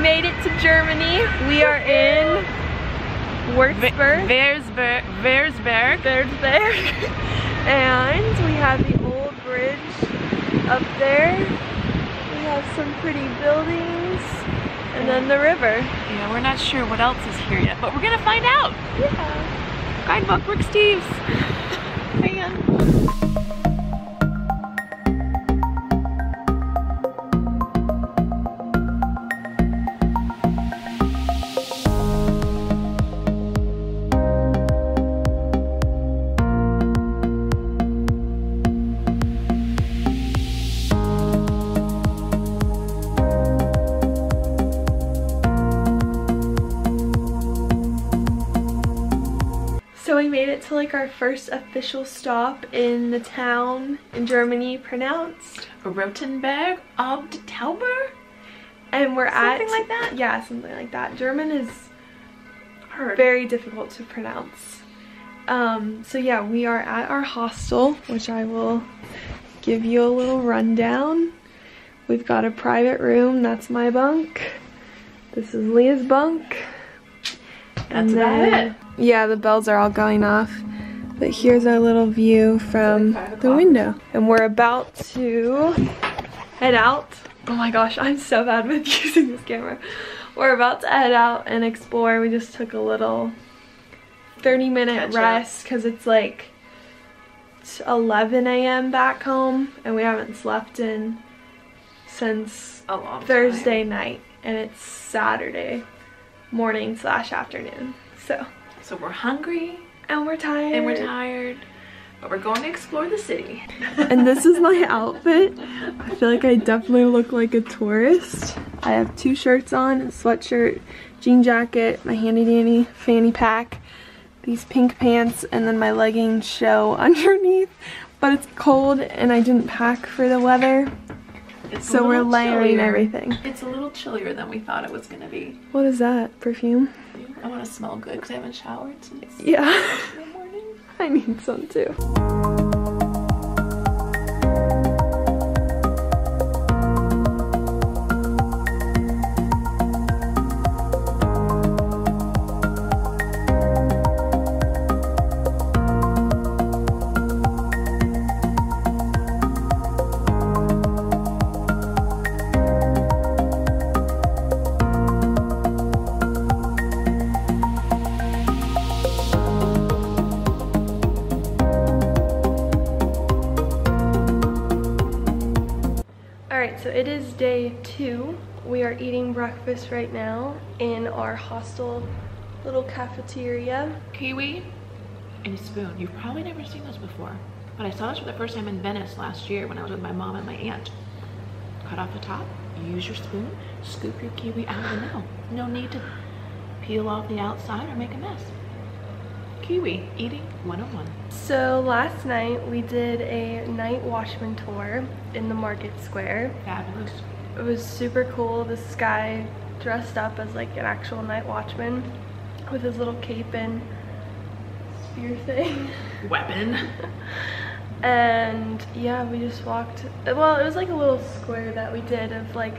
made it to Germany. We are in Würzburg. Würzburg. And we have the old bridge up there. We have some pretty buildings. And then the river. Yeah, we're not sure what else is here yet, but we're gonna find out. Yeah. Guidebook, Rick Steves. Man. So we made it to like our first official stop in the town in Germany, pronounced Rothenburg of the Tauber? and we're at Something like that? Yeah, something like that. German is very difficult to pronounce. So yeah, we are at our hostel, which I will give you a little rundown. We've got a private room, that's my bunk. This is Leah's bunk. That's about it. Yeah, the bells are all going off. But here's our little view from the window. And we're about to head out. Oh my gosh, I'm so bad with using this camera. We're about to head out and explore. We just took a little 30-minute rest because it's like 11 a.m. back home and we haven't slept in since A long Thursday night, and it's Saturday morning / afternoon. So we're hungry and we're tired. but we're going to explore the city. And this is my outfit. I feel like I definitely look like a tourist. I have 2 shirts on, a sweatshirt, jean jacket, my handy dandy fanny pack, these pink pants, and then my leggings show underneath. But it's cold and I didn't pack for the weather. So we're layering everything. It's a little chillier than we thought it was going to be. What is that? Perfume? I want to smell good because I haven't showered since Yeah. the morning. I need some too. So it is day 2. We are eating breakfast right now in our hostel little cafeteria. Kiwi and a spoon. You've probably never seen this before, but I saw this for the first time in Venice last year when I was with my mom and my aunt. Cut off the top, use your spoon, scoop your kiwi out of the middle. No need to peel off the outside or make a mess. Kiwi eating 101. So last night we did a night watchman tour in the market square. Fabulous. It was super cool. This guy dressed up as like an actual night watchman with his little cape and spear thing. Weapon. And yeah, we just walked, well, it was like a little square that we did of like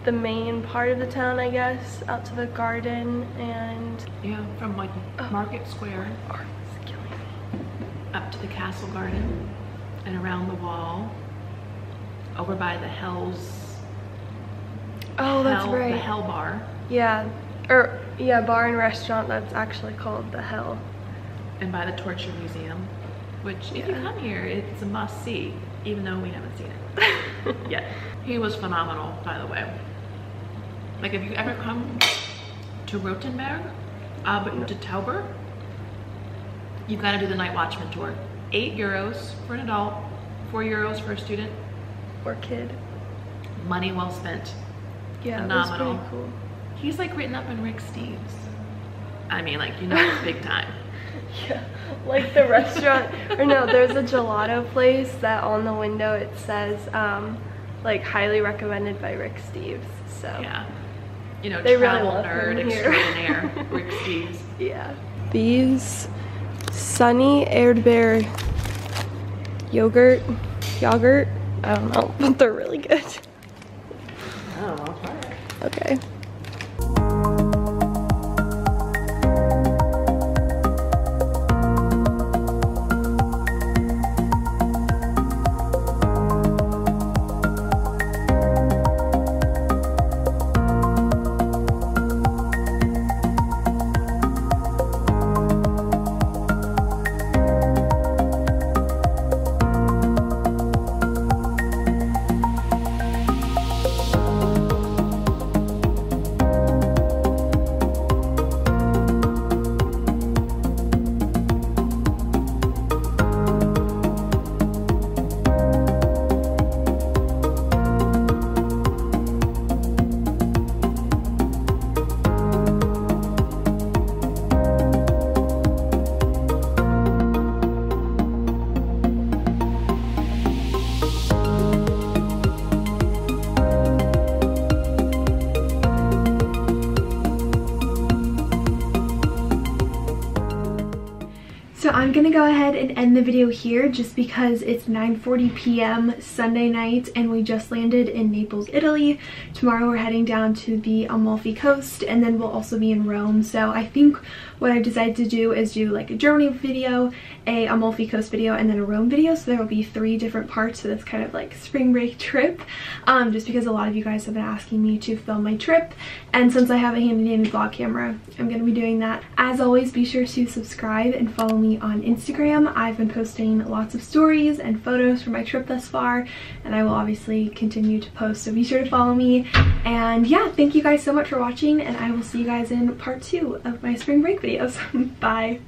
the main part of the town, I guess, out to the garden. And yeah, from like Market Square up to the castle garden and around the wall over by the Hell's that's right, the Hell bar. Yeah, bar and restaurant that's actually called the Hell. And by the Torture Museum, which if you come here, it's a must see, even though we haven't seen it yet. He was phenomenal, by the way. Like, if you ever come to Rothenburg, but to Tauber, you've got to do the night watchman tour. €8 for an adult, €4 for a student or kid. Money well spent. Yeah, phenomenal. It was pretty cool. He's like written up in Rick Steves. I mean, like, you know, it's big time. Yeah, like the restaurant, or no, there's a gelato place that on the window it says like highly recommended by Rick Steves. So yeah, you know, they travel really nerd extraordinaire, Rick Steves. Yeah. These Sunny Erdbeer yogurt, I don't know, but they're really good. Oh, I'll try it. Okay. gonna go ahead and end the video here just because it's 9:40 p.m. Sunday night and we just landed in Naples, Italy. Tomorrow we're heading down to the Amalfi Coast and then we'll also be in Rome. So I think what I've decided to do is do like a Germany video, a Amalfi Coast video, and then a Rome video. So there will be 3 different parts to this kind of like spring break trip, just because a lot of you guys have been asking me to film my trip, and since I have a handy dandy vlog camera, I'm going to be doing that. As always, be sure to subscribe and follow me on Instagram. I've been posting lots of stories and photos from my trip thus far, and I will obviously continue to post, so be sure to follow me. And yeah, thank you guys so much for watching, and I will see you guys in part 2 of my spring break videos. Bye.